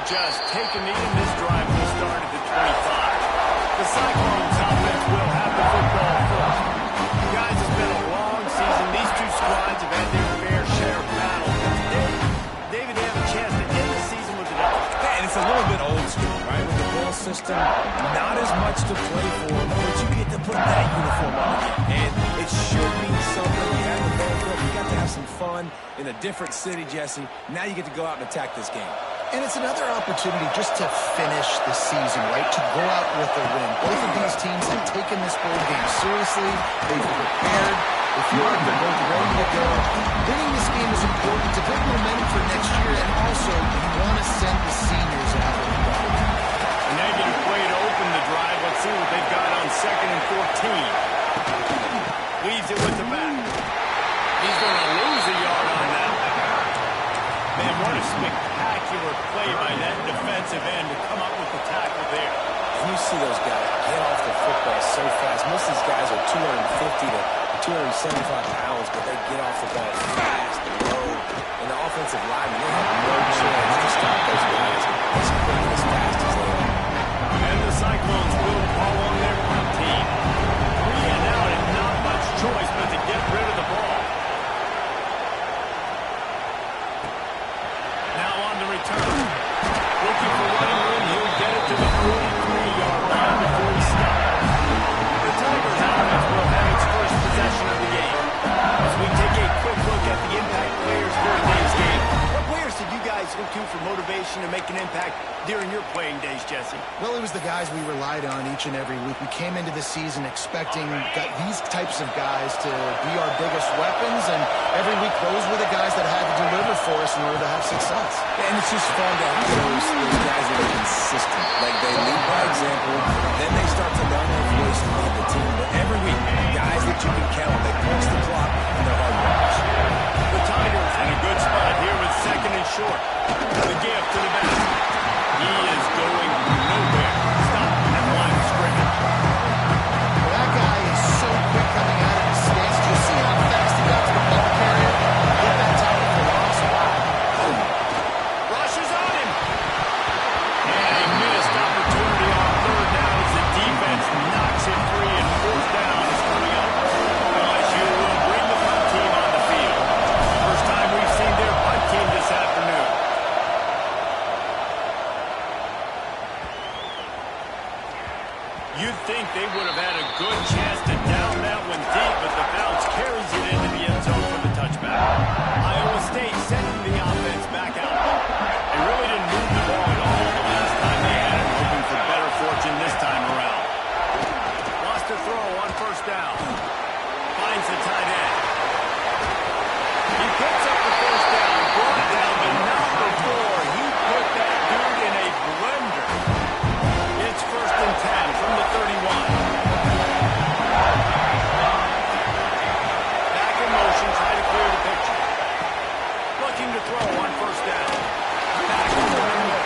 just take a knee, and this drive will start at the 25. The Cyclones offense will have the football first. Guys, it's been a long season. These two squads have had their fair share of battles. Today, David, they have a chance to end the season with a W. Yeah, and it's a little bit old school, right? With the ball system, not as much to play for, but you get to put that uniform on again. And it should mean something. You have the ball for it. You got to have some fun in a different city, Jesse. Now you get to go out and attack this game. And it's another opportunity just to finish the season, right? To go out with a win. Both of these teams have taken this bowl game seriously. They've prepared. They feel like they're both ready to go. Winning this game is important to build momentum for next year, and also you want to send the seniors out with a ball. A negative play to open the drive. Let's see what they've got on 2nd and 14. Leaves it with the back. He's going to lose a yard on that. Man, what a spectacular play by that defensive end to come up with the tackle there. And you see those guys get off the football so fast. Most of these guys are 250 to 275 pounds, but they get off the ball fast and low. And the offensive linemen, they have no chance to stop those guys as quick and as fast as they are. And the Cyclones will call on their punt team. 3 and out and not much choice but to get rid of the ball. Now on the return. Looking for running room. He'll get it to the 43-yard line before he stops. The Tigers offense will have its first possession of the game. As we take a quick look at the impact players for today's game. What players did you guys look to for motivation to make an impact during your playing days, Jesse? Well, it was the guys we relied on each and every week. We came into the season expecting these types of guys to be our biggest weapons, and every week those were the guys that had to deliver for us in order to have success. And it's just fun to have those guys that are consistent. Like they lead by example, then they start to learn their voice and lead the team. But every week, guys that you can count, they punch the clock and they're hard workers. The Tigers in a good spot here with 2nd and short. The give to the back. He is going nowhere. Stop at the line of scrimmage. Well, that guy is so quick coming out of his stance. Do you see how fast he got to the ball carrier? Get that tackle for loss. Rushes on him. And a missed opportunity on 3rd down as the defense knocks it free, and 4th down is coming up. LSU will bring the punt team on the field. First time we've seen their punt team this afternoon. You'd think they would have had a good chance to down that one deep, but the bounce carries it into the end zone for the touchback. Iowa State sending the offense back out. They really didn't move the ball at all the last time they had it, hoping for better fortune this time around. Lost a throw on 1st down. Finds the tight end. He picks up the 1st down, brought down, but not before he put that dude in a blender. It's 1st and 10 from the 31. Back in motion, try to clear the picture. Looking to throw on 1st down. Back in the middle.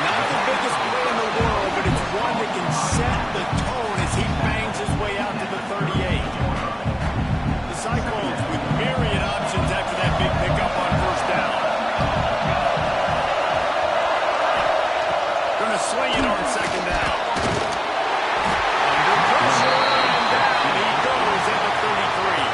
Not the biggest play in the world, but it's one that can set the tone as he bangs his way out to the 38. The Cyclones with myriad options after that big pickup on 1st down. Gonna swing it on 2nd down. Under pressure, and down he goes at the 33.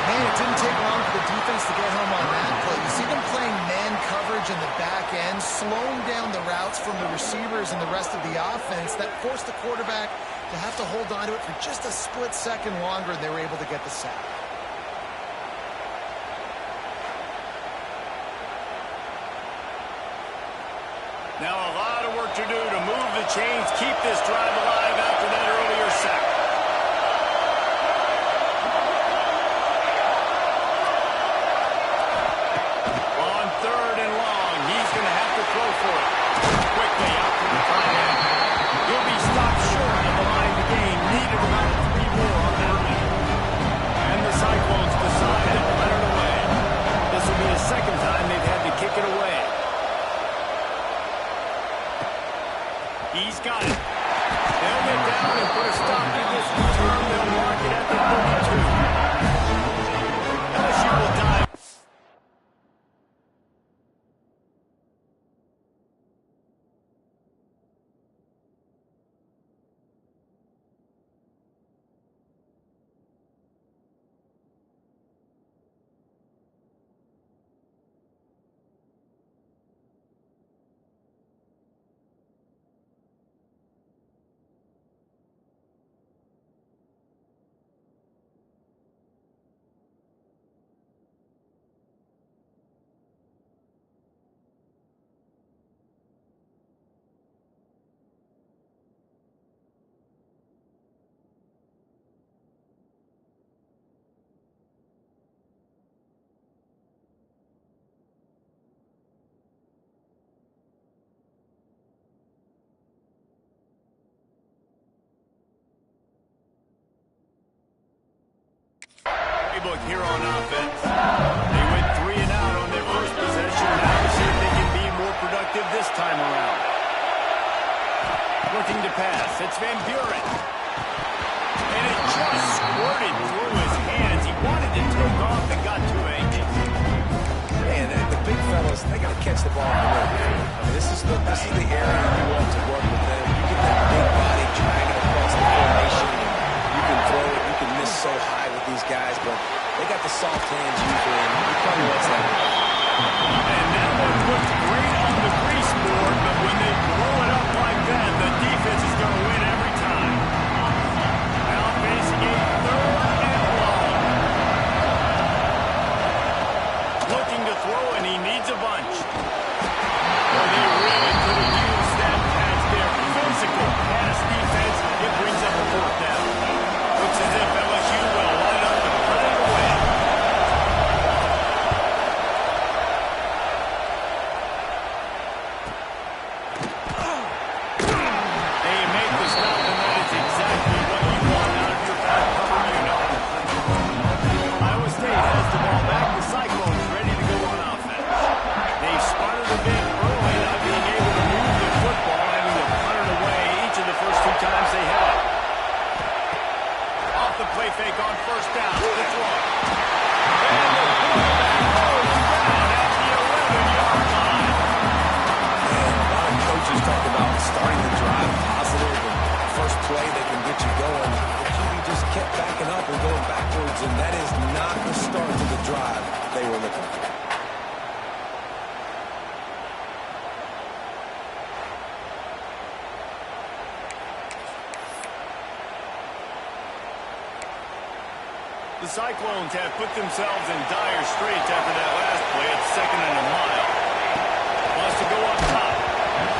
Man, it didn't take long for the defense to get home on that play. You see them playing man coverage in the back end, slowing down the routes from the receivers and the rest of the offense. That forced the quarterback to have to hold on to it for just a split second longer, and they were able to get the sack. Now a lot of work to do to move the chains, keep this drive alive after that earlier sack. On 3rd and long, he's going to have to throw for it. Quickly out to the tight end. He'll be stopped short of the line of the game. Needed about 3 more on that one. And the Cyclones decide to let it away. This will be the 2nd time they've had to kick it away. He's got it. They'll playbook here on offense. They went 3 and out on their first possession. Now to see if they can be more productive this time around. Looking to pass. It's Van Buren. And it just squirted through his hands. He wanted to take off and got too anxious. Man, the big fellas, they got to catch the ball in the rim. I mean, this is the area you want to work with them. You get that big body dragging across the formation. You can throw it. You can miss so high with these guys, but they got the soft hands usually, and he probably wants that. And that one looked great on the grease board, but when they blow it up like that, the defense is going to win every time. Now facing a 3rd and long. Looking to throw, and he needs a bunch. Well, they really could have used that pass there. Physical pass defense. It brings up a 4th down. Looks as if LSU will line up and put it away. They make the stop, and that is exactly what you want out of your back cover unit. Iowa State has the ball back. The Cyclones ready to go on offense. They've sputtered a bit early, not being able to move the football, having to punt it away each of the first 2 times they held it. Off the play fake on 1st down. The throw. And the quarterback goes down at the 11-yard line. Man, a lot of coaches talk about starting the drive positive and first play that can get you going. The QB just kept backing up and going backwards, and that is not the start to the drive they were looking for. The Cyclones have put themselves in dire straits after that last play. It's 2nd and a mile. Wants to go up top.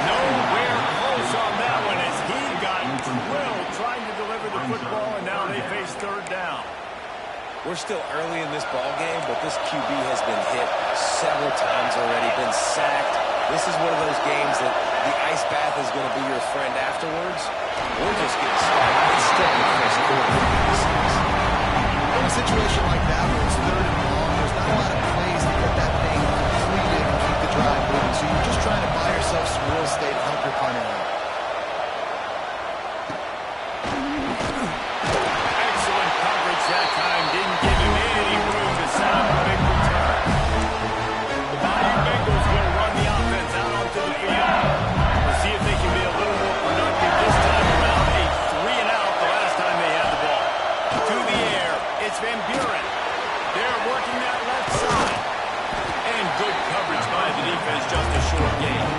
Nowhere close on that one as he got drilled trying to deliver the football, and now they face 3rd down. We're still early in this ball game, but this QB has been hit several times already, been sacked. This is one of those games that the ice bath is going to be your friend afterwards. We're just getting started. It's still the first quarter. In a situation like that where it's 3rd and long, there's not a lot of plays to get that thing completed and keep the drive moving. So you're just trying to buy yourself some real estate and help your punter out. Excellent coverage that time. Didn't give him any room to set up a big return. The Bayou Bengals will run the offense out onto the field. We'll see if they can be a little more productive this time around. A 3 and out the last time they had the ball. To the air. It's Van Buren. They're working that left side. And good coverage by the defense, just a short gain.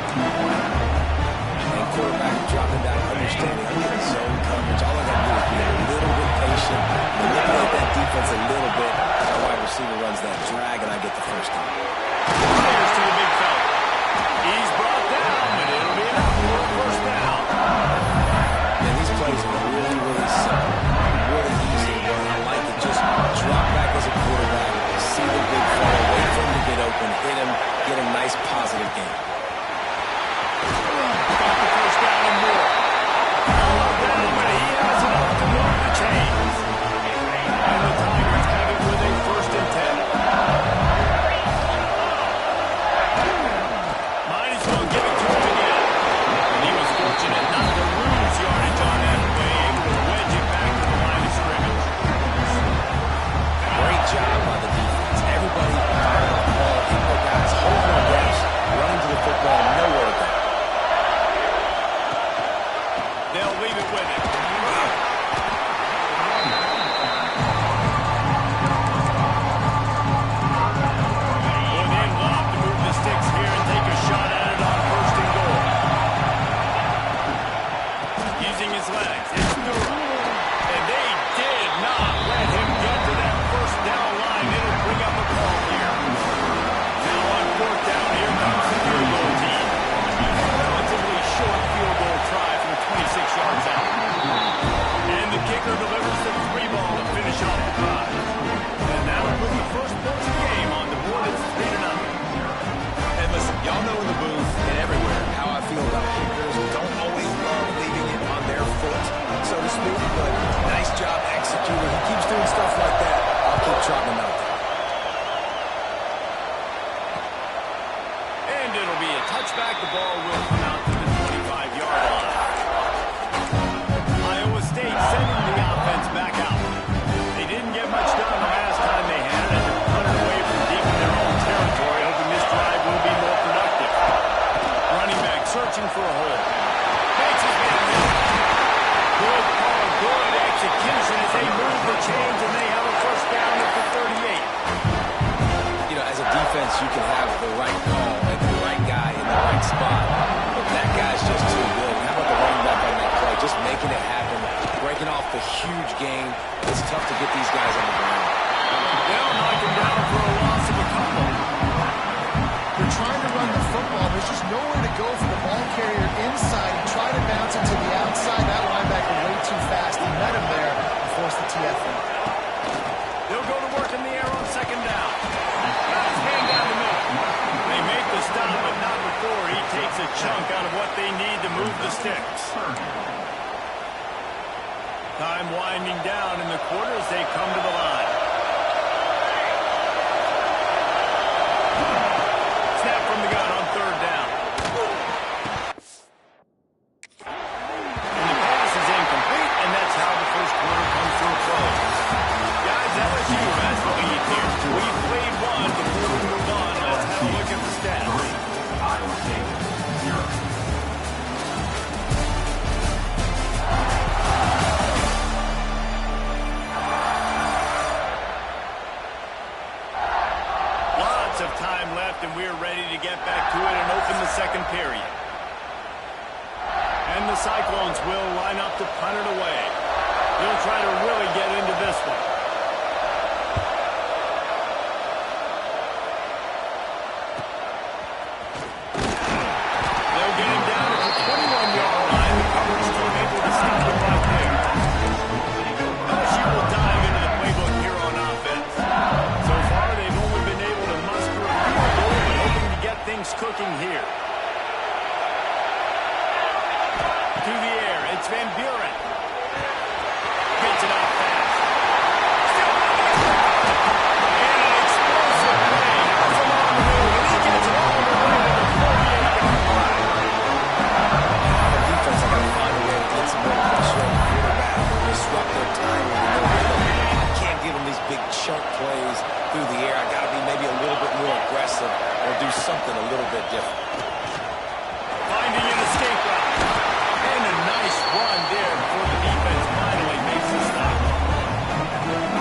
And quarterback dropping down, understanding I'm getting zone coverage. All I got to do is be a little bit patient, manipulate that defense a little bit. My wide receiver runs that drag, and I get the 1st down. Here's to the big fella. He's brought down, but it'll be enough for a 1st down. And these plays are really, really simple. Really easy to run. I like it. Just drop back as a quarterback, see the big fella, wait for him to get open, hit him, get a nice positive game. Got the 1st down and more. All down, but he has enough to move the chains. And the Tigers have it with a 1st and 10. Might as well give it to him again. And he was fortunate not to lose yardage on that play, able to wedge it back to the line of scrimmage. Great job by the defense. Everybody firing off the ball, keep their guys holding their reps, running to the And it'll be a touchback. The ball will come out to the 25-yard line. Iowa State sending the offense back out. They didn't get much done the last time they had it. They're punting away from deep in their own territory, hoping this drive will be more productive. Running back searching for a hole. Makes his man miss. Good call, good execution as they move the chains, and they have a first down at the 38. You know, as a defense, you can have the right call and the right guy in the right spot, but that guy's just too good. How about the running back on that play? Just making it happen, breaking off the huge gain. It's tough to get these guys on the ground. They'll knock him down for a loss of a couple. They're trying to run the football. There's just nowhere to go for the ball carrier inside. He tried to bounce it to the outside. That linebacker way too fast. He met him there and forced the TFL. They'll go to work in the air on second down. Guys, hand down the middle. They make the stop, but not before he takes a chunk out of what they need to move the sticks. Time winding down in the quarter as they come to the line. Snap from the gun on third down. And the pass is incomplete, and that's how the first quarter comes to a close. Guys, LSU has the lead here. We've played one before we move on. Let's have a look at the stats. Iowa State, 0. Lots of time left, and we're ready to get back to it and open the second period. And the Cyclones will line up to punt it away. They'll try to really get into this one. They'll get him down at the 21-yard line. The coverage team able to stop him right there. LSU will dive into the playbook here on offense. So far, they've only been able to muster a field goal, but hoping to get things cooking here. To the air, it's Van Buren. Gets it off fast. Still and an explosive play. That's along the move, and he gets it all the way to the 48-yard line. The defense, I got to find a way to get some more pressure on the quarterback or disrupt their timing. I can't give them these big chunk plays through the air. I got to be maybe a little bit more aggressive or do something a little bit different. Finding an escape route. And a nice run there before the defense finally makes the stop.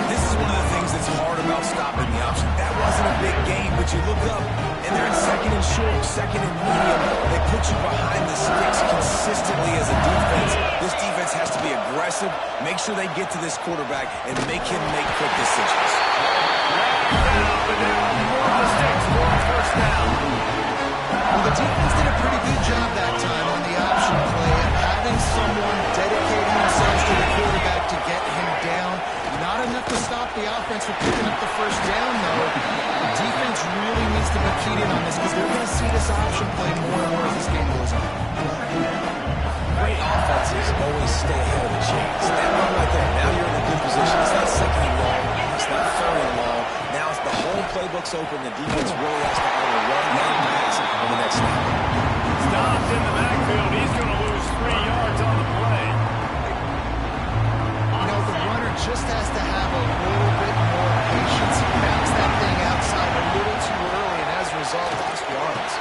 This is one of the things that's hard about stopping the option. That wasn't a big gain, but you look up, and they're in second and short, second and medium. They put you behind the sticks consistently as a defense. This defense has to be aggressive, make sure they get to this quarterback, and make him make quick decisions. The sticks for a first down. Well, the defense did a pretty good job that time on the option play of having someone dedicating themselves to the quarterback to get him down. Not enough to stop the offense from picking up the first down, though. The defense really needs to be keyed in on this because they're going to see this option play more and more as this game goes on. Great offenses always stay ahead of the chains. That run right there, now you're in a good position. It's not second and long. It's not third and long. Now it's the whole playbook's open. The defense really has to either run and pass on the next snap. Stopped in the backfield. He's going to lose 3 yards on the play. You know, the runner just has to have a little bit more patience. He bounced that thing outside a little too early, and as a result, lost yards.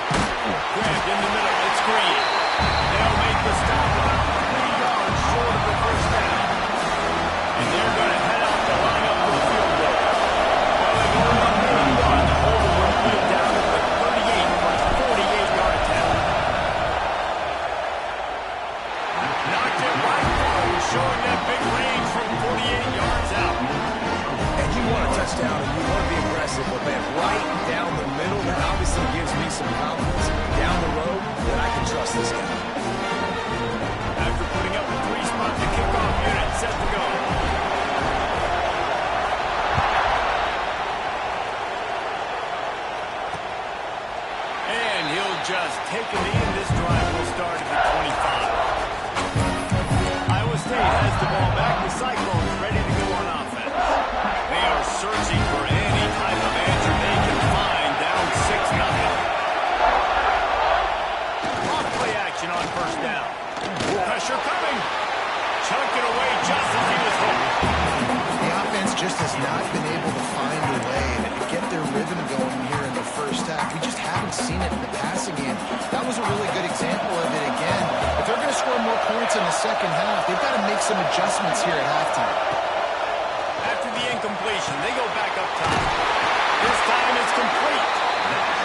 Grant in the middle. It's Green. They'll make the stop about 3 yards short of the first down. And they're going to head out to line up for the field goal. Well, they've only got 31. The holder will put it down at the 38 for a 48-yard attempt. Knocked it right through, showing that big range from 48 yards out. And you want a touchdown and you want to be aggressive, but man, right down the middle, that obviously gives me some confidence down the road that I can trust this guy. After putting up a 3-spot, the kickoff unit set to go. And he'll just take a knee, and this drive will start at the 25. Iowa State has the ball back. The Cyclones ready to go on offense. They are searching for any type of answer they can find, down 6-0. pressure coming. Chunked it away just as he was hoping. The offense just has not been able to find a way to get their rhythm going here in the first half. We just haven't seen it in the passing game. That was a really good example of it again. If they're going to score more points in the second half, they've got to make some adjustments here at halftime. After the incompletion, they go back up top. This time it's complete.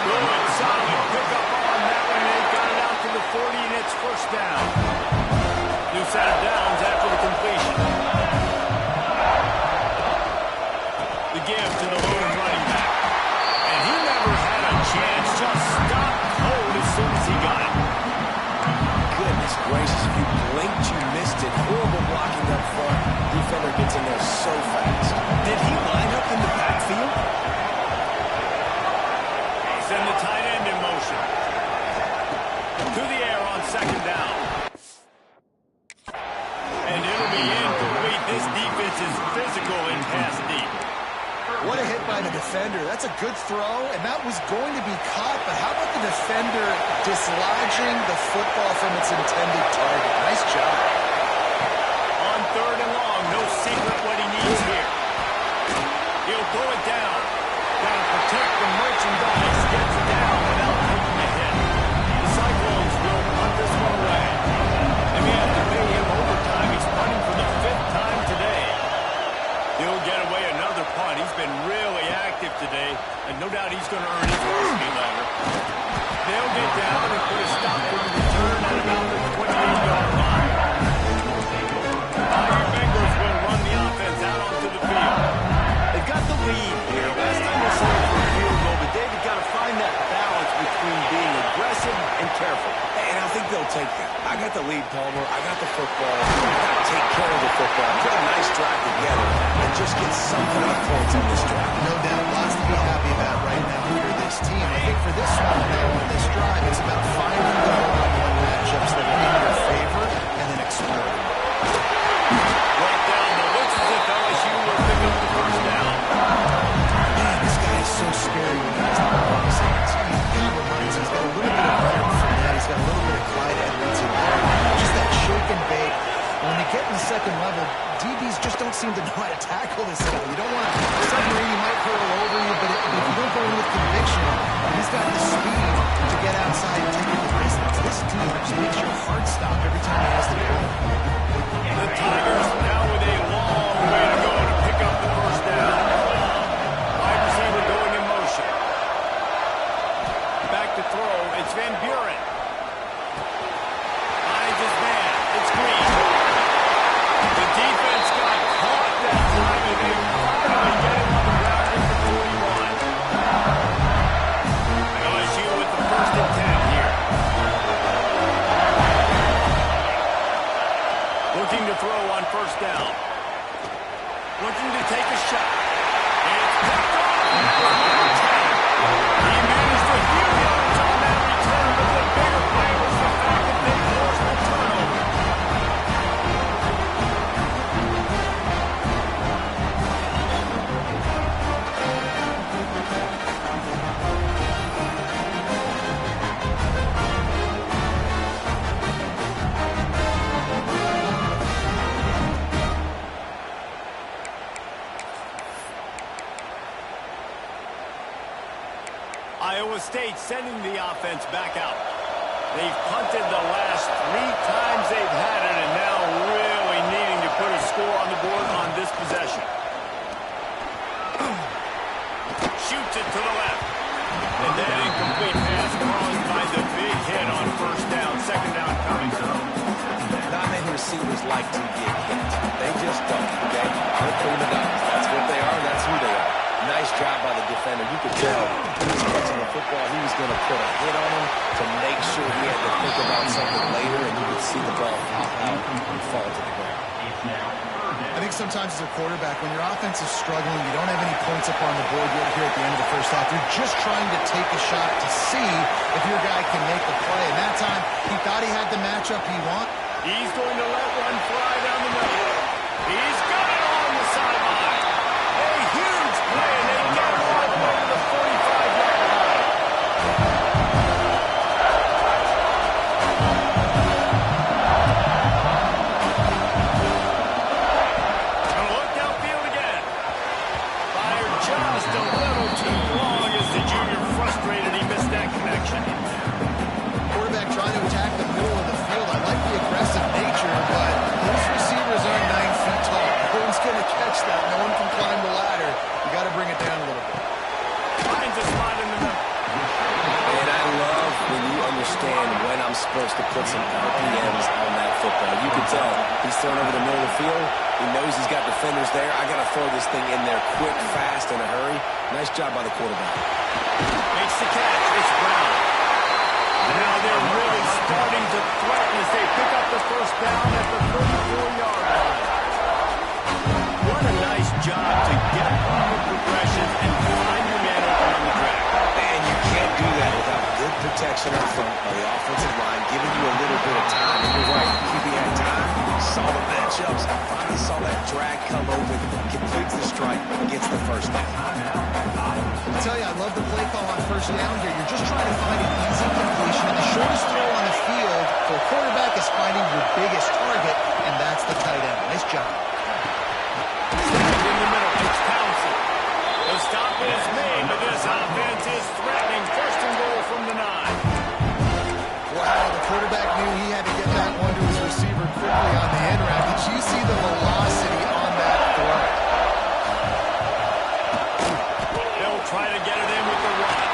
Good, solid pickup on that one. They got it out to the 40, and it's first down. New set of downs after the completion. The give to the lone running back. And he never had a chance. Just stopped cold as soon as he got it. Goodness gracious, if you blinked, you missed it. Horrible blocking up front. Defender gets in there so fast. Did he line up in the backfield? Send the tight end in motion. To the air on second down. And it'll be incomplete. This defense is physical and pass deep. What a hit by the defender. That's a good throw, and that was going to be caught, but how about the defender dislodging the football from its intended target? Nice job. On third and long, no secret what he needs here. He'll throw it down. Got to protect the merchandise. Gets down without taking a hit. The Cyclones will punt this one away. They may have to pay him overtime. He's punting for the 5th time today. He'll get away another punt. He's been really active today, and no doubt he's going to earn his varsity letter. They'll get down and put a stop to the return at about the 28-yard line. Iron Bengals will run the offense out onto the field. They've got the lead here. Last time they saw it for a field goal, but David got to find that balance between being aggressive and careful. And I think they'll take that. I got the lead, Palmer. I got the football. I got to take care of the football. Put a nice drive together and just get some kind of points on this drive. No doubt, lots to be happy about right now for this team. I think for this one, though, on this drive, it's about finding the one-on-one matchups that are in your favor and then exploring. Right down. It looks as if LSU will pick up the first down. Man, this guy is so scary when he has the ball in his hands. He kind of reminds us, he's got a little bit of Leonard Fournette, he's got a little bit of Clyde Edwards in there. Just that shake and bake. When they get in the second level, DBs just don't seem to know how to tackle this guy. You don't want to, submarine, he might hurl over you, but if you don't go in with conviction, he's got the speed to get outside and take it the distance. This dude just makes your heart stop every time he has the ball. The Tigers now with a long way to go to pick up the first down. Wide receiver going in motion. Back to throw. It's Van Buren. Finds his man. It's Green. The defense got caught that time, and they finally get him on the ground at the 41. LSU with the first and 10 here. Looking to throw on first down. Looking to take a shot. It's picked off. He managed a few yards on that return, but the bigger play was the fact that they forced the turnover. Iowa State sending the offense back out. They've punted the last 3 times they've had it, and now really needing to put a score on the board on this possession. Shoots it to the left. And that incomplete pass caused by the big hit on first down. Second down coming. Not many receivers like to get hit. They just don't, okay? They're prima donnas. That's what they are. That's who they are. Nice job by the defender. You could tell he was catching the football. He was going to put a hit on him to make sure he had to think about something later, and you could see the ball pop out and fall to the ground. I think sometimes as a quarterback, when your offense is struggling, you don't have any points up on the board yet here at the end of the first half. You're just trying to take a shot to see if your guy can make the play. And that time, he thought he had the matchup he wanted. He's going to let one fly down the middle. He's got it on the sideline. A huge play, and they get it all the way to the 45-yard line. was supposed to put some RPMs on that football. You can tell he's thrown over the middle of the field. He knows he's got defenders there. I got to throw this thing in there quick, fast, in a hurry. Nice job by the quarterback. Makes the catch. It's Brown. Now they're really starting to threaten as they pick up the first down at the 34-yard line. What a nice job to get through the progression and find your man open on the track. And you can't do that without good protection up front by the offensive line, giving you a little bit of time. And you're right, QB had time, saw the matchups, finally saw that drag come open, completes the strike, gets the first down. I tell you, I love the play call on first down here. You're just trying to find an easy completion. And the shortest throw on the field for a quarterback is finding your biggest target, and that's the tight end. Nice job. In the middle, it's Townsend. The stop is made, but this offense is threatening. First and goal from the 9. Wow, the quarterback knew he had to get that one to his receiver quickly on the end route. Did you see the velocity on that throw? They'll try to get it in with the run.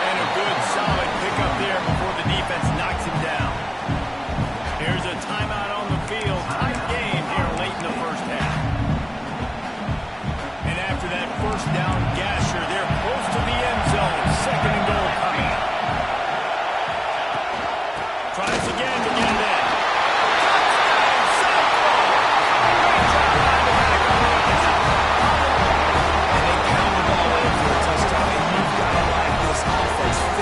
And a good, solid pickup there before the defense knocks him down. Here's a timeout on the field. Tight game here late in the first half. And after that first down gasher, they're close to the end zone. Second and goal coming. Tries again to get it in.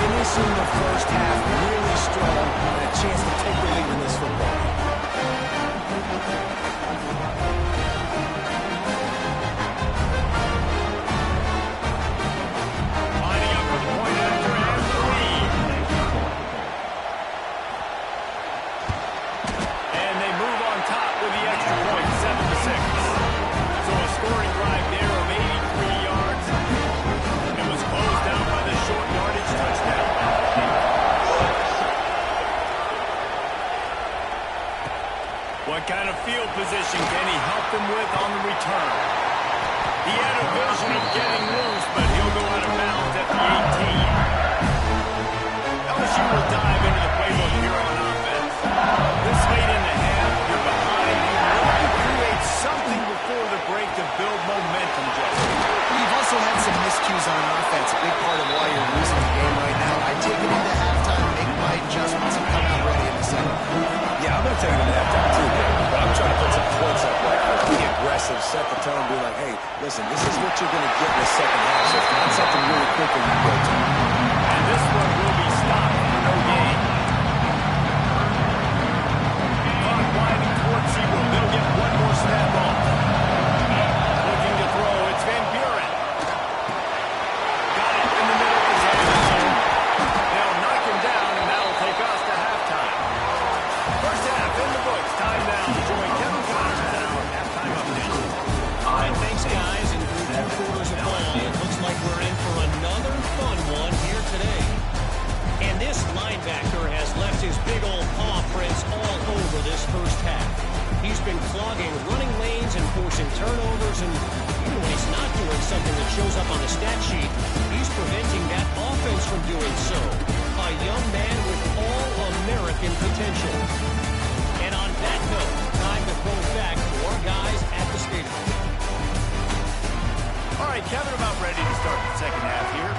Finishing the first half really strong and a chance to take the lead in this football. Lining up with point after and lead. And they move on top with the extra point, 7-6. So a scoring drive there of 83 yards. It was closed down by the short yardage touchdown. What kind of field position can he help them with on the return? He had a vision of getting loose, but he'll go out of bounds at the 18. LSU will dive into the playbook here on offense. This late in the half, you're behind. You want to create something before the break to build momentum, Justin. You've also had some miscues on offense, a big part of why you're losing the game right now. I take it into halftime, make my adjustments, and come out ready in the second. Yeah, I'm going to take it into halftime too, but I'm trying to put some points up right here. Be aggressive, set the tone, be like, hey, listen, this is what you're going to get in the second half. So find something really quick that you go to. And this one will be stopped for no gain. Clock winding towards zero. They'll get one more snap off. Looking to throw. It's Van Buren. Got it in the middle of his zone. They'll knock him down, and that'll take us to halftime. First half in the books. Time now to join Kevin Connors at our halftime update. All right, thanks, guys. And through 2 quarters of play, it looks like we're in for another fun one here today. And this linebacker has left his big old paw prints all over this first half. He's been clogging running lanes and forcing turnovers, and even when he's not doing something that shows up on the stat sheet, he's preventing that offense from doing so. A young man with all-American potential. And on that note, time to throw back to our guys at the stadium. All right, Kevin, about ready to start the second half here.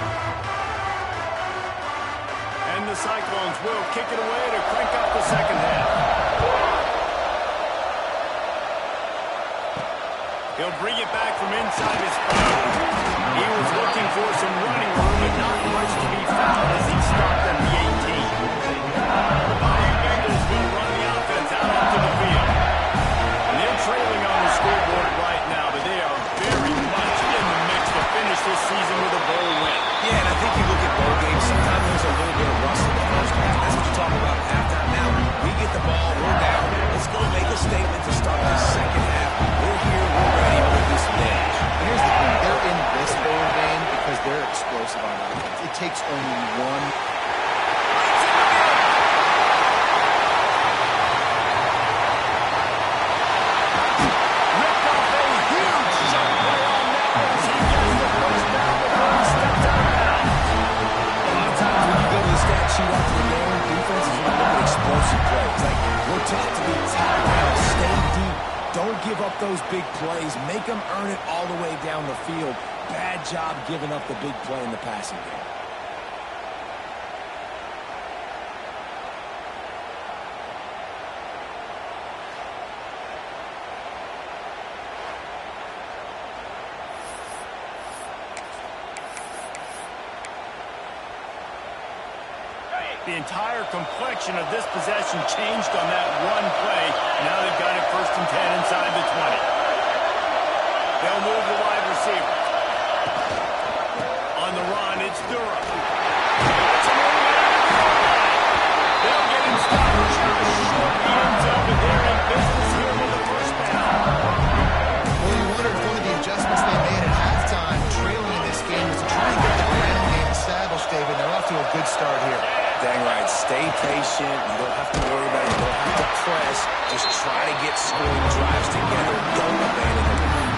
And the Cyclones will kick it away to crank up the second half. He'll bring it back from inside his 5. He was looking for some running room, but not much to be found as he stopped at the 18. The Bayou Bengals will run the offense out onto the field. And they're trailing on the scoreboard right now, but they are very much in the mix to finish this season with a bowl win. Yeah, and I think you look at bowl games, sometimes there's a little bit of rust in the first half. That's what you talk about at halftime. Now, we get the ball, we're down. Let's go make a statement to start this second half. We're here, we're ready, we'll do some damage. Here's the thing. They're in this bowl game because they're explosive on offense. It takes only one give up those big plays. Make them earn it all the way down the field. Bad job giving up the big play in the passing game. The entire complexion of this possession changed on that one play. Now they've got it 1st and 10 inside the 20. They'll move the wide receiver. On the run, it's Durham. They'll get him stopped just short the end zone, but they're in business here with the 1st down. Well, you wondered if one of the adjustments they made at halftime, trailing in this game, was to try and get the ground game established, David. They're off to a good start here. Dang right. Stay patient. You don't have to worry about it. You don't have to press. Just try to get scoring drives together. Don't abandon the run.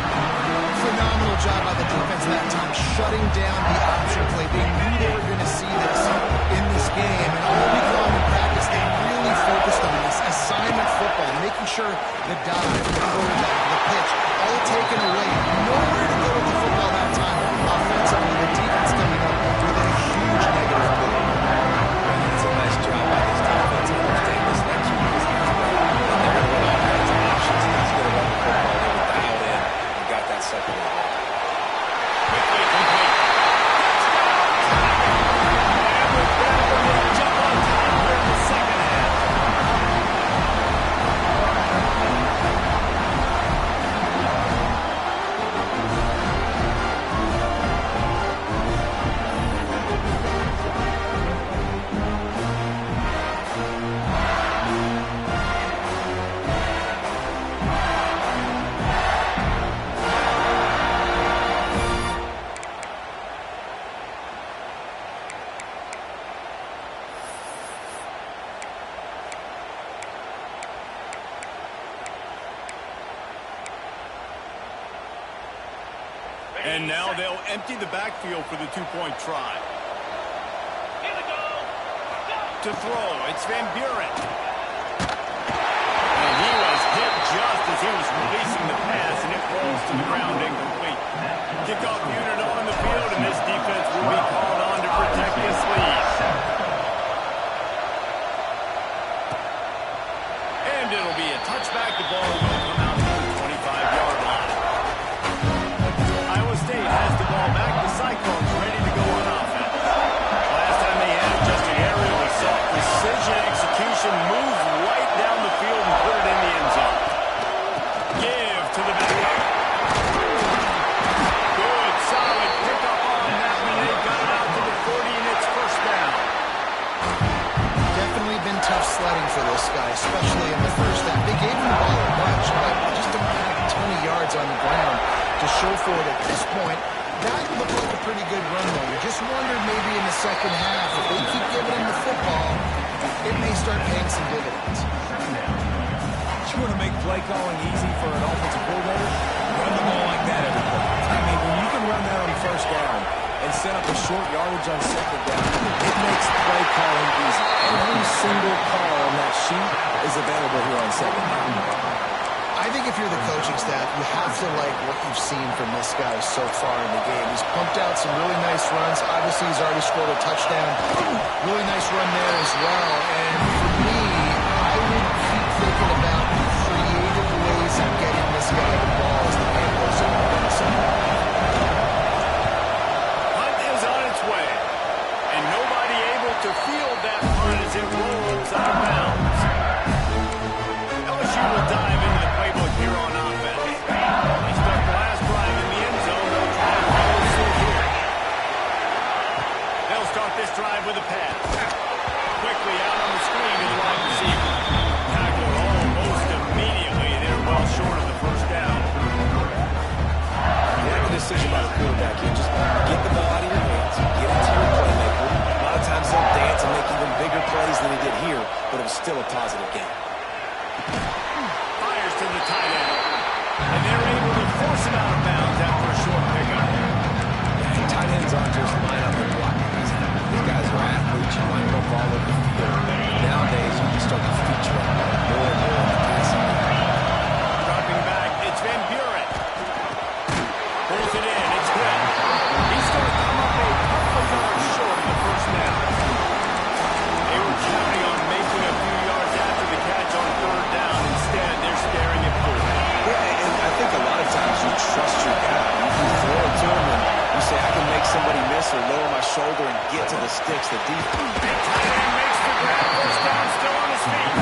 Phenomenal job by the defense that time, shutting down the option play. They knew they were going to see this in this game, and all week long in practice, they really focused on this assignment football, making sure the dive, the quarterback, the pitch, all taken away. Nowhere to go with the football that time. Offensively, the defense coming up with a huge negative play. It's a nice job by this defense. I understand this next week is not bad. They're going to run all kinds of options. He's going to run the football. They were dialed in and got that second one. Quickly complete. And with that, we're going to jump on top here in the second half. And now they'll empty the backfield for the two-point try. To throw, it's Van Buren. And he was hit just as he was releasing the pass, and it falls to the ground incomplete. Kickoff unit on the field, and this defense will be called on to protect this lead. And it'll be a touchback. The ball will come out to the 25-yard line. Iowa State has the ball back. The Cyclones ready to go on offense. Last time they had it, just an aerial assault. Precision execution, moves right down the field and put it in the end zone. Give to the back. Good, solid pickup on that one. They got it out to the 40, and it's 1st down. Definitely been tough sledding for this guy, especially in the first half. They gave him the ball a bunch, but just don't have a ton of yards on the ground to show for it at this point. That looked like a pretty good run, though. You just wondered maybe in the second half, if they keep giving him the football, it may start paying some dividends. You want to make play calling easy for an offensive coordinator? Run the ball like that every play. I mean, when you can run that on 1st down and set up a short yardage on 2nd down, it makes play calling easy. Every single call on that sheet is available here on 2nd down. I think if you're the coaching staff, you have to like what you've seen from this guy so far in the game. He's pumped out some really nice runs. Obviously, he's already scored a touchdown. Really nice run there as well. And for me, I would keep thinking about creative ways of getting this guy the ball as the game goes on in the second half. Punt is on its way. And nobody able to field that punt as it rolls out of bounds. LSU will dive into the playbook here on offense. They start the last drive in the end zone. They'll try to follow suit here. They'll start this drive with a pass. Quickly out on the screen to the wide receiver. Tackled almost immediately. They're well short of the 1st down. You have a decision by the quarterback here. Just get the ball out of your hands. Get it to your playmaker. A lot of times they'll dance and make even bigger plays than he did here, but it was still a positive game. Fires to the tight end. And they're able to force him out of bounds after a short pickup. Yeah, tight ends aren't just line up and block guys. These guys are athletes. You line them up all over the field. Nowadays, you can start to feature them more and more in the passing game. Dropping back Big tight end makes the grab. First down, still on his feet.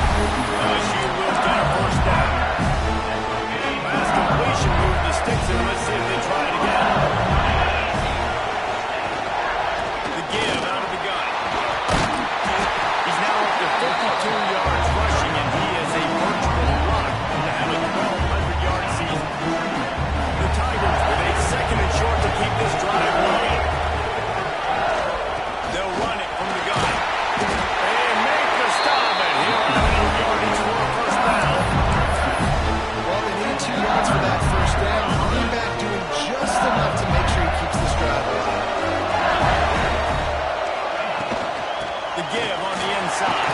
LSU will get a first down. Last completion moved the sticks, and let's see if they try it again. The give out of the gun. He's now up to 52 yards rushing, and he is a virtual lock to have a 1,200-yard season. The Tigers with a second and short to keep this drive going. They'll run it from the gun. They make the stop, and he'll have an opportunity to score a first down. Well, they needed 2 yards for that first down. Running back doing just enough to make sure he keeps this drive alive. The give on the inside.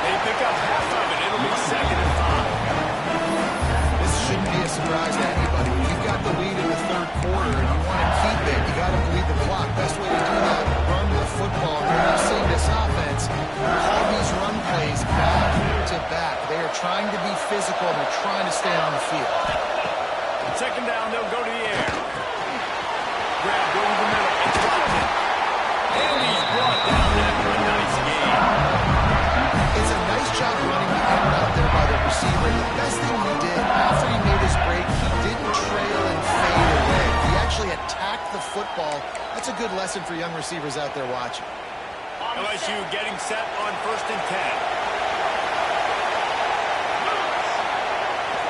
They pick up half of it. It'll be 2nd and 5. This shouldn't be a surprise to anybody. You've got the lead in the third quarter and you want to keep it. You got to bleed the clock. Best way to do that, run the football. And you're now seeing this offense call these run plays back to back. They are trying to be physical. They're trying to stay on the field. 2nd down, they'll go to the air. Grab over the middle. It's Watson. And he's brought down after a nice gain. It's a nice job running the end out there by the receiver. The best thing he did after he made his break, he didn't trail and fade away. He actually attacked the football. That's a good lesson for young receivers out there watching. LSU getting set on 1st and 10.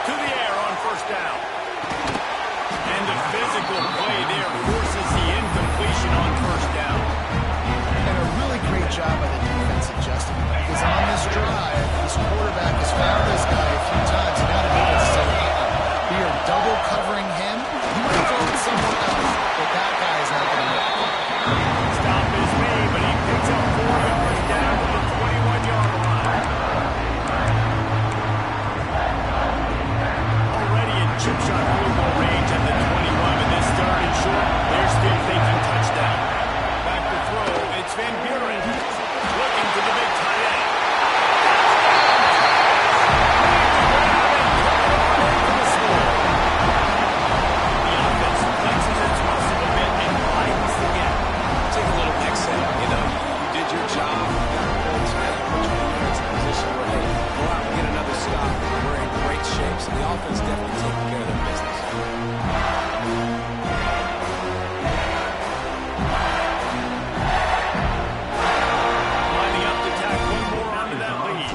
To the air on 1st down. And the physical play there forces the incompletion on 1st down. And a really great job by the defense adjusting. Because on this drive, this quarterback has found this guy a few times. And now the defense is saying, we are double covering him. You might throw it somewhere else, but that guy is not going to make it. Stop is made, but he picks up 4 yards down to the 21-yard line. Already in chip shot field goal range at the 21, and this 3rd and short, they're still thinking touchdown. Back to throw, it's Van Buren. Looking to the big tight end. The offense flexes its muscle a bit and widens the gap. Take a little exhale. You know, you did your job. You got points. Now you put your defense in a position where, hey, go out and get another stop. We're in great shape. So the offense definitely taking care of their business. Lining up to tack one more onto that lead.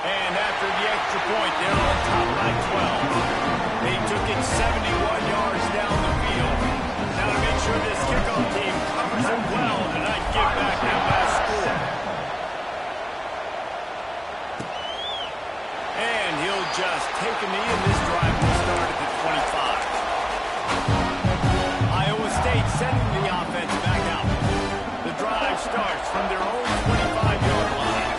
And after the extra point, they're on top by 12. They took it 71 yards down the field. Now to make sure this kickoff team covers it well and not give back that last score. And he'll just take a knee, and this drive will start at the 25. Iowa State sending the offense back out. The drive starts from their own 25-yard line.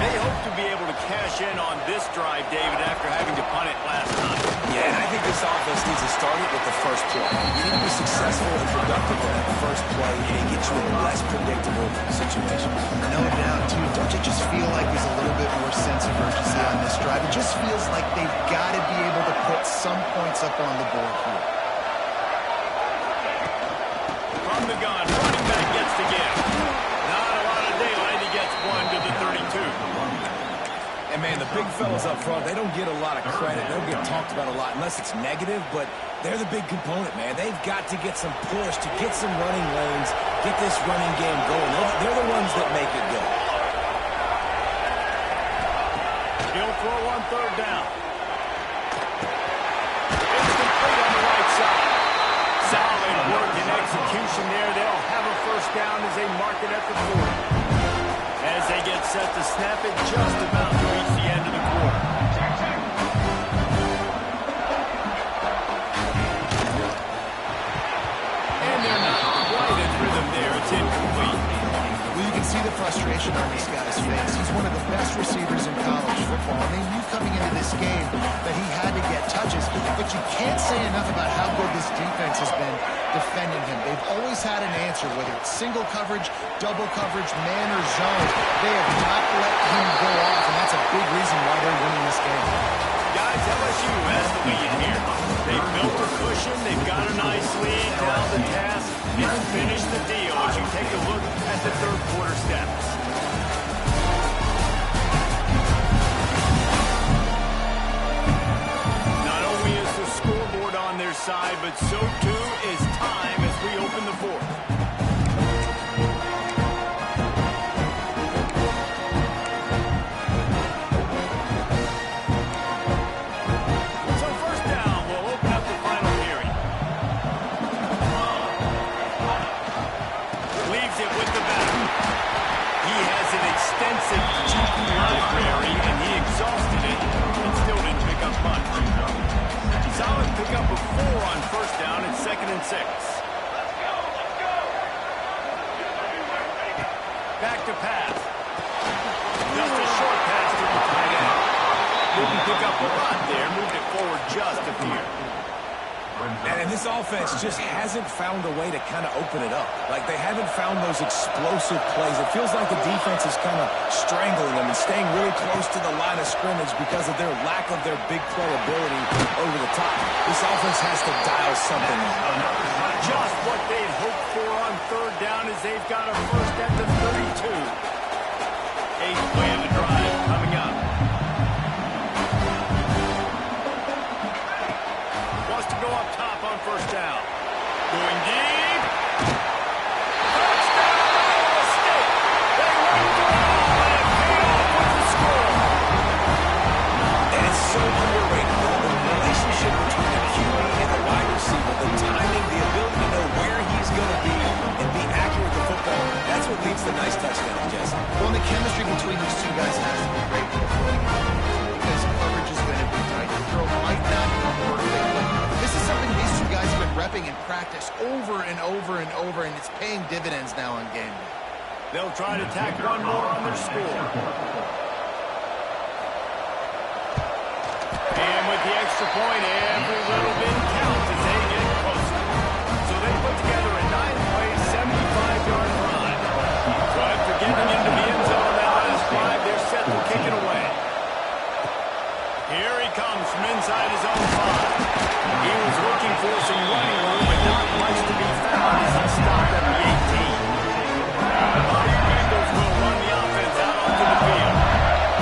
They hope to be able to cash in on this drive, David, after having to punt it last time. Yeah, and I think this offense needs to start it with the first play. You need to be successful and productive on that first play, and it gets you in less predictable situations. No doubt, too. Don't you just feel like there's a little bit more sense of urgency on this drive? It just feels like they've got to be able to put some points up on the board here. From the gun, running back gets the give. Not a lot of daylight. He gets one to the 32. And, man, the big fellas up front, they don't get a lot of credit. They don't get talked about a lot unless it's negative, but they're the big component, man. They've got to get some push, to get some running lanes, get this running game going. They're the ones that make it go. He'll throw on 3rd down. It's complete on the right side. Solid work and execution there. They'll have a first down as they mark it at the 40. As they get set to snap it, just about to reach the end of the quarter. And they're not quite in rhythm there. It's incomplete. Well, you can see the frustration on this guy's face. He's one of the best receivers in college football. And they knew coming into this game that he had to get touches. But you can't say enough about how good this defense has been defending him. They've always had an answer, whether it's single coverage, double coverage, man or zone. They have not let him go off, and that's a big reason why they're winning this game. Guys, LSU has the lead here. They've built a cushion. They've got a nice lead. Now the task It's finished the deal as you take a look at the third quarter stats. Not only is the scoreboard on their side, but so too is time as we open the fourth. So first down, we'll open up the final period. Leaves it with the back. He has an extensive GP library, and he exhausted it and still didn't pick up much. Solid pickup of 4 on first down and 2nd and 6. Back to pass. Just a short pass to the tight end. Didn't pick up a lot there. Moved it forward just a few. And this offense just hasn't found a way to kind of open it up. Like, they haven't found those explosive plays. It feels like the defense is kind of strangling them and staying really close to the line of scrimmage because of their lack of their big play ability over the top. This offense has to dial something in. Just what they'd hoped for on third down as they've got a first at the 32. 8th play of the drive coming up. Wants to go up top on first down. Going deep. First down, Iowa State. They run through it all and it paid off with the score. And it's so underrated. The relationship between the QB and the wide receiver, the timing, the ability to know where he's going to be and be accurate with the football, that's what leads to nice touchdowns, Jesse. Well, the chemistry between these two guys has to be great because coverage is going to be tight. The throw might not come perfectly. This is something these two guys have been repping in practice over and over and over, and it's paying dividends now on game day. They'll try to tack one more on their score. And with the extra point, every little bit counts as they get closer. So they put together a 9-play, 75-yard drive. So after getting into the end zone on that last drive, they're set to kick it away. Here he comes from inside his own 5. He was looking for some running room, but not much to be found as he stopped at the 18. Bobby Bengals will run the offense out onto the field.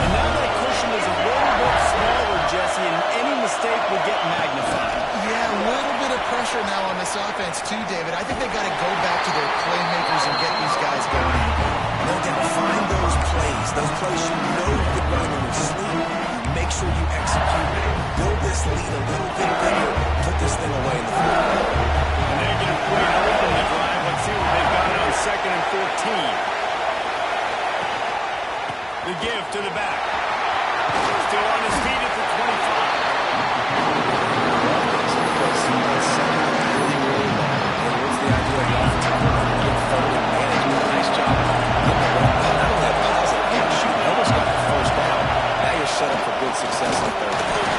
And now that cushion is a little bit smaller, Jesse, and any mistake will get magnified. Yeah, a little bit of pressure now on this offense too, David. I think they got to go back to their playmakers and get these guys going. No doubt, find those plays you know you can run in your sleep. Make sure you execute. Build this lead a little bit bigger. Put this thing away in the fourth quarter. And they get a play to open the drive. Let's see what they've got on 2nd and 14. The give to the back. Still on his feet at the 25. What's the idea of the offensive line? Get forward and manage. Do a nice job. Not only that, but also shoot. Almost got the first down. Now you're set up for good success on third down.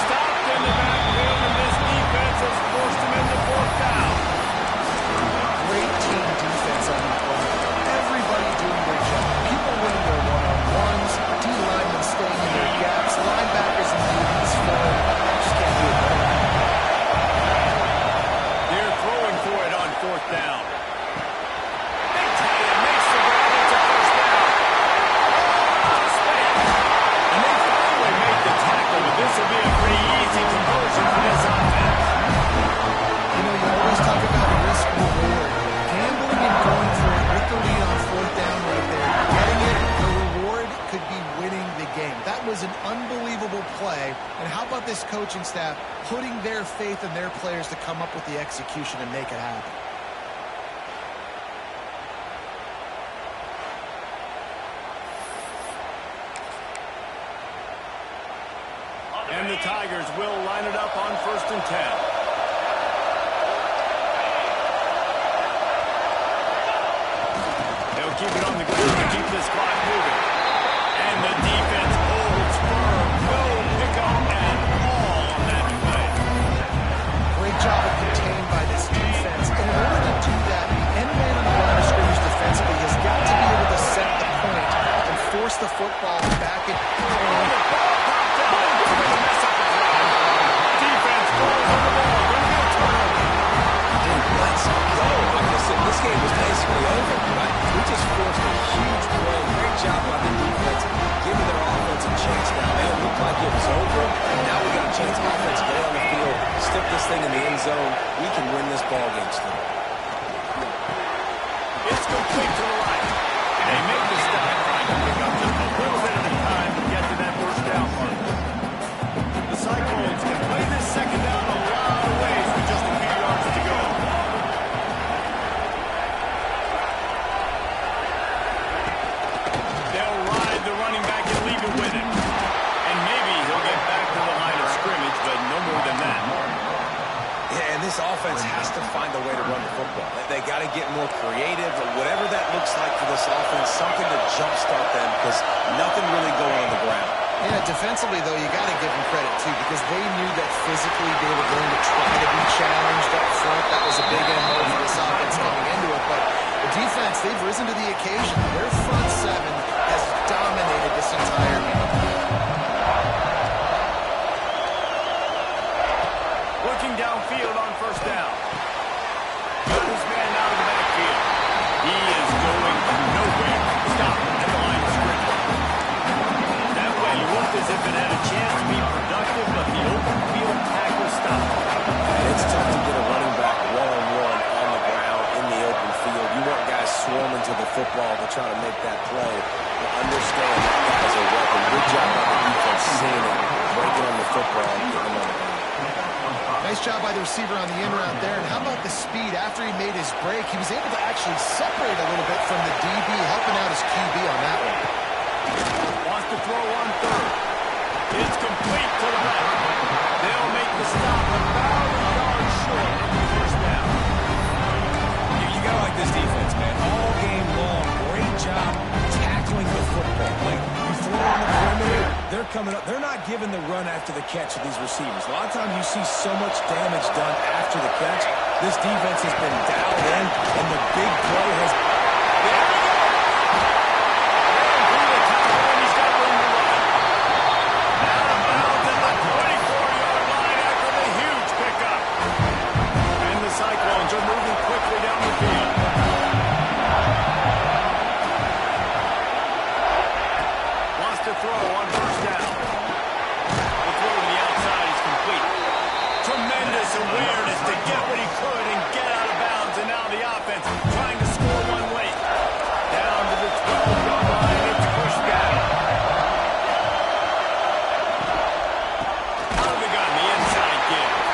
Stopped in the backfield, and this defense has forced him into 4th down. Great team defense on the play. Everybody doing their job. People winning their one-on-ones. D-linemen staying in their gaps. Linebackers in these flow. Just can't do it better. They're throwing for it on 4th down. Big tight end makes the grab. It's a first down. And they finally make the tackle, but this will be a pretty easy conversion for this offense. You know, you always talk about risk reward. Gambling and going for it with the lead on 4th down right there. Getting it, the reward could be winning the game. That was an unbelievable play. And how about this coaching staff putting their faith in their players to come up with the execution and make it happen? And the Tigers will line it up on 1st and 10. They'll keep it on the ground to keep this clock moving. And the defense holds firm. No pickup at all on that play. Great job of contained by this defense. And in order to do that, the end man on the line of scrimmage defensively has got to be able to set the point and force the football back in. Defense falls on the ball. Going to be a turnover. Let's go. zone, we can win this ball game still. It's complete to the right. They make the stop, trying to pick up just a little bit of the time to get to that first down mark. The Cyclones can play this second down a lot of ways with just a few yards to go. They'll ride the running back and leave it with him. And maybe he'll get back to the line of scrimmage, but no more than that. Yeah, and this offense has to find a way to run the football. They got to get more creative, or whatever that looks like for this offense, something to jumpstart them, because nothing really going on the ground. Yeah, defensively, though, you got to give them credit, too, because they knew that physically they were going to try to be challenged up front. That was a big MO for this offense coming into it. But the defense, they've risen to the occasion. Their front seven has dominated this entire game. Working downfield on first down. Got his man out of the backfield. He is going nowhere. Stop at the line of scrimmage. That way it looked as if it had a chance to be productive, but the open field tackle stopped. And it's tough to get a running back one-on-one on the ground in the open field. You want guys swarming to the football to try to make that play. But understand that guy's a weapon. Good job by the defense seeing it, breaking on the football, and getting him on the ground. Nice job by the receiver on the in route there. And how about the speed after he made his break? He was able to actually separate a little bit from the DB, helping out his QB on that one. Wants to throw on third. It's complete to the right. They'll make the stop about a yard short of the first down. You gotta like this defense, man. All game long, great job tackling the football. Like, you throw on the perimeter, they're coming up. They're not giving the run after the catch of these receivers. A lot of times you see so much damage done after the catch. This defense has been dialed in, and the big play has... Cyclones are moving quickly down the field. Wants to throw on first down. The throw to the outside is complete. Tremendous awareness to get what he could and get out of bounds. And now the offense trying to score one late. Down to the 12-yard line. It's pushed down. Out of the gun, the inside give.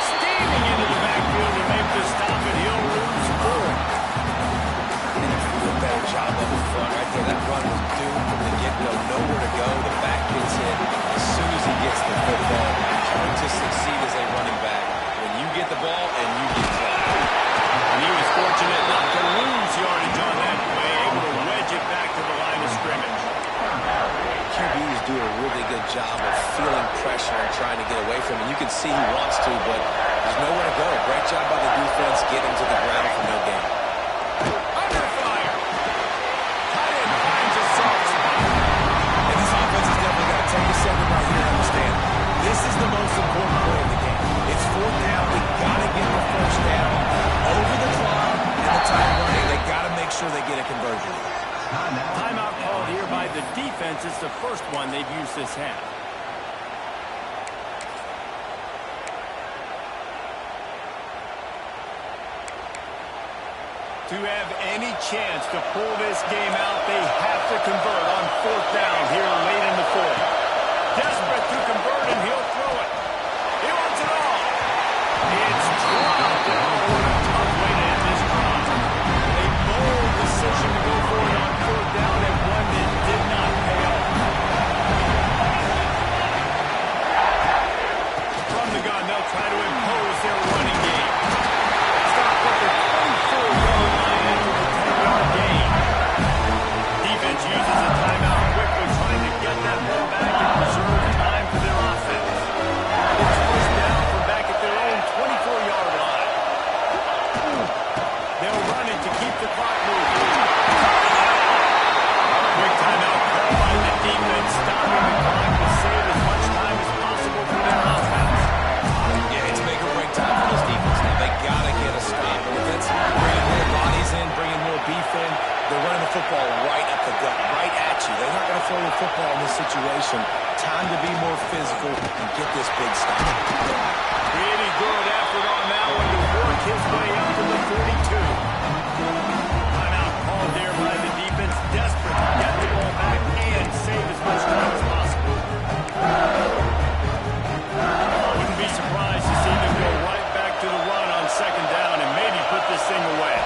Steaming into the backfield to make the stop, and he'll lose 4. A better job up in front right there. That run was doomed from the get-go. Nowhere to go. The back gets hit as soon as he gets the football. Hard to succeed as a running back when you get the ball and you get clocked. And he was fortunate not to lose yardage on that play, able to wedge it back to the line of scrimmage. QBs do a really good job of feeling pressure and trying to get away from him. You can see he wants to, but there's nowhere to go. Great job by the defense getting to the ground for no gain. Under fire. Tight end finds a soft spot. And this offense has definitely got to take a second right here and understand. This is the most important play of the game. It's fourth down. They got to get the first down over the clock and the time running. They got to make sure they get a conversion. Timeout called here by the defense. It's the first one they've used this half. To have any chance to pull this game out, they have to convert on fourth down here late in the fourth. Desperate to convert, and he'll throw it. He wants it all. It's dropped. Oh, what a tough way to end this drive. A bold decision to go for it on fourth down, and one that did not pay off. From the gun, they'll try to impose their running game. Stop at the 24-yard line after the 10-yard gain. Defense uses a timeout quickly, trying to get that ball back and preserve time for their situation. Time to be more physical and get this big stop. Really good effort on that one to work his way up to the 42. Timeout called there by the defense. Desperate to get the ball back and save as much time as possible. Wouldn't be surprised to see them go right back to the run on second down and maybe put this thing away.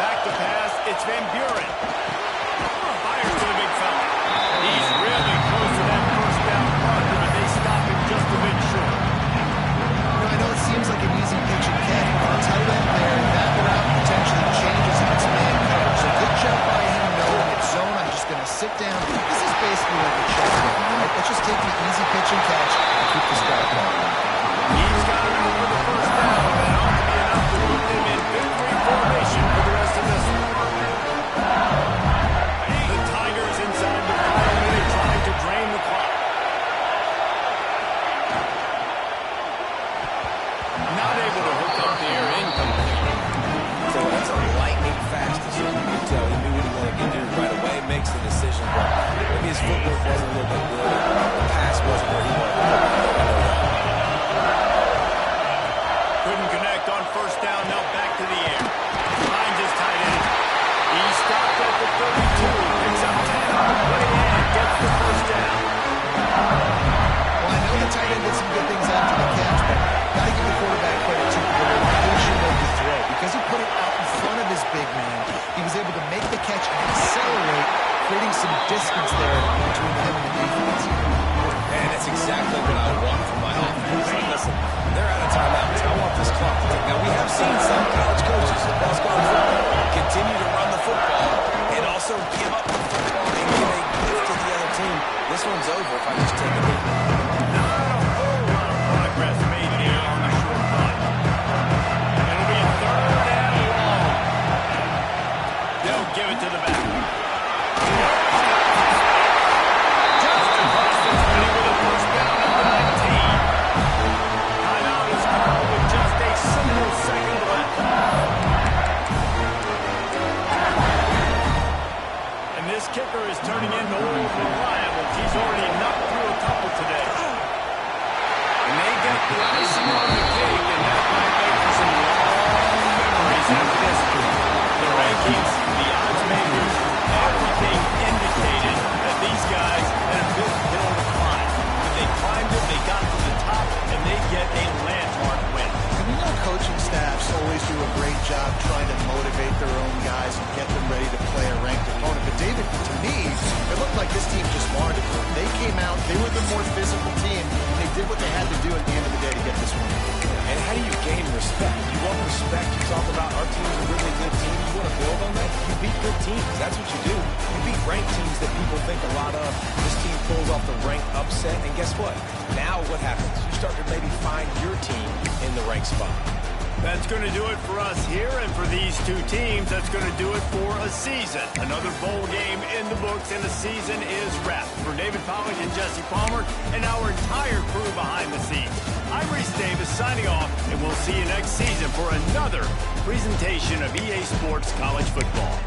Back to pass, it's Van Buren. Fires to the big fella. He's really close to that first down marker, but they stop him just a bit short. I know it seems like an easy pitch and catch, but I'll tell them there, that route potentially changes if it's man coverage. So good job by him knowing it's zone. I'm just going to sit down. This is basically like a check down, right? Let's just take the easy pitch and catch and keep the strike going. He's got it for the first down. That ought to be enough to put them in victory formation for the rest of this one. The Tigers inside the 5-minute trying to drain the clock. Not able to hook up the air incomplete. So that's a lightning fast decision. You can tell he knew what he wanted to do right away, makes the decision, but maybe his footwork wasn't a little bit good. The pass wasn't where he wanted to go. I know that. Couldn't connect on first down. Now back to the air. Finds his tight end. He stopped at the 32. Picks up 10. Running in. Gets the first down. Well, I know the tight end did some good things after the catch, but got to give the quarterback credit too for the location of the throw. Because he put it out in front of his big man, he was able to make the catch and accelerate, creating some distance there between him and the defense. Man, that's exactly what I want from my offense. Listen, they're out of timeouts. I want this clock to tick. Now, we have seen some college coaches in basketball football continue to run the football and also give up the football and give a gift to the other team. This one's over if I just take a beat. Not a whole lot of progress made here on the short punt. It'll be third and long. They'll give it to the back. Justin Boston's winning with a first down at the 19. Timeout is called with just a single second left. And this kicker is turning into old reliable. He's already knocked through a couple today. And they get the icing on the cake, and that might make for some long memories after this. The rankings, the odds makers, everything indicated that these guys had a big hill to climb. But they climbed it, they got to the top, and they get a landmark win. And we know coaching staffs always do a great job trying to motivate their own guys and get them ready to play a ranked opponent. But David, to me, it looked like this team just wanted it. They came out, they were the more physical team, and they did what they had to do at the end of the day to get this win. And how do you gain respect? You want respect. You talk about our team's a really good team. You want to build on that? You beat good teams. That's what you do. You beat ranked teams that people think a lot of. This team pulls off the ranked upset, and guess what? Now what happens? You start to maybe find your team in the ranked spot. That's going to do it for us here, and for these two teams, that's going to do it for a season. Another bowl game in the books, and the season is wrapped. For David Pollack and Jesse Palmer, and our entire crew behind the scenes, I'm Reese Davis signing off, and we'll see you next season for another presentation of EA Sports College Football.